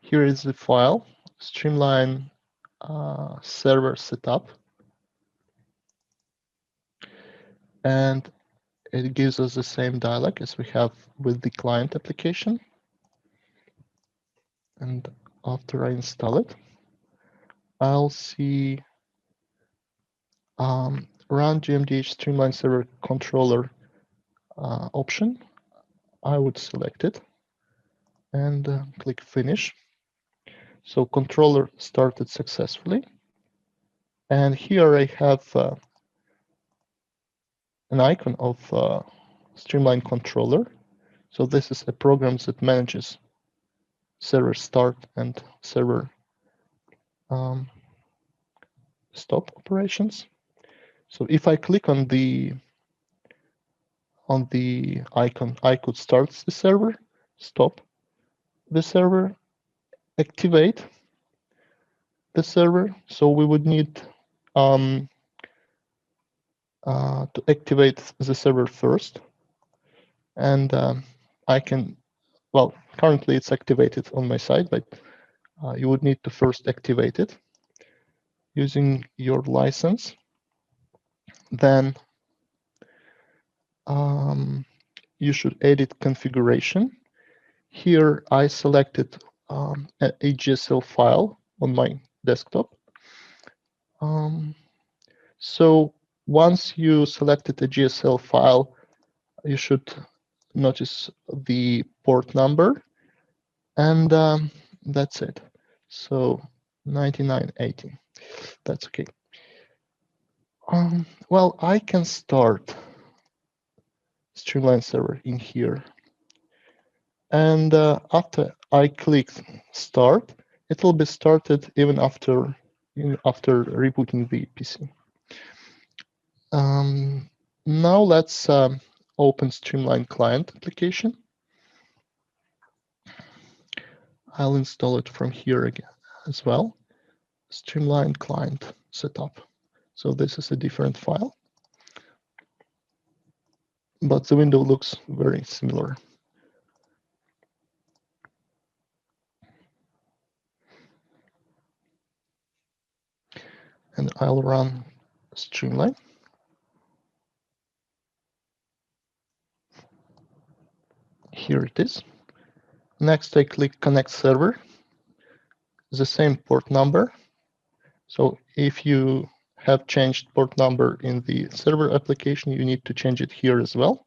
Here is the file, Streamline server setup. And it gives us the same dialog as we have with the client application. And after I install it, I'll see run GMDH Streamline Server Controller option. I would select it and click Finish. So controller started successfully. And here I have an icon of Streamline Controller. So this is a program that manages server start and server stop operations. So if I click on the icon, I could start the server, stop the server, activate the server. So we would need to activate the server first. And I can, well, currently it's activated on my side, but you would need to first activate it using your license. Then you should edit configuration. Here I selected a GSL file on my desktop. So once you selected a GSL file, you should notice the port number, and that's it. So 9980, that's okay. Well, I can start Streamline server in here. And after I click start, it will be started even after rebooting the PC. Now let's open Streamline client application. I'll install it from here again as well. Streamline client setup. So this is a different file, but the window looks very similar. And I'll run Streamline. Here it is. Next, I click Connect Server, the same port number. So if you have changed port number in the server application, you need to change it here as well.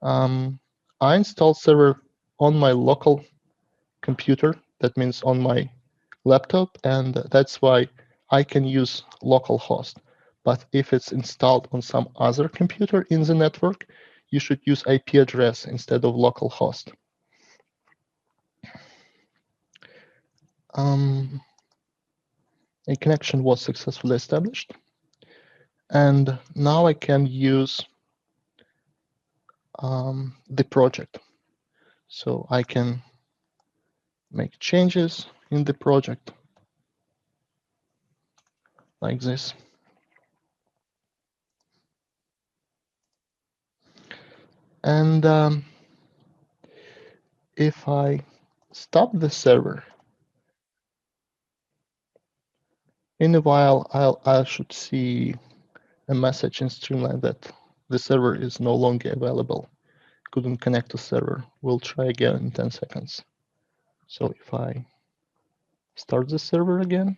I installed server on my local computer. That means on my laptop, and that's why I can use localhost. But if it's installed on some other computer in the network, you should use IP address instead of localhost. A connection was successfully established. And now I can use the project. So I can make changes in the project like this. And if I stop the server, in a while I should see a message in Streamline that the server is no longer available. Couldn't connect to server. We'll try again in 10 seconds. So if I start the server again,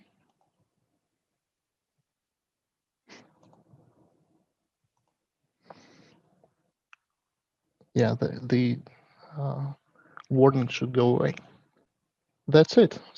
yeah, the warning should go away. That's it.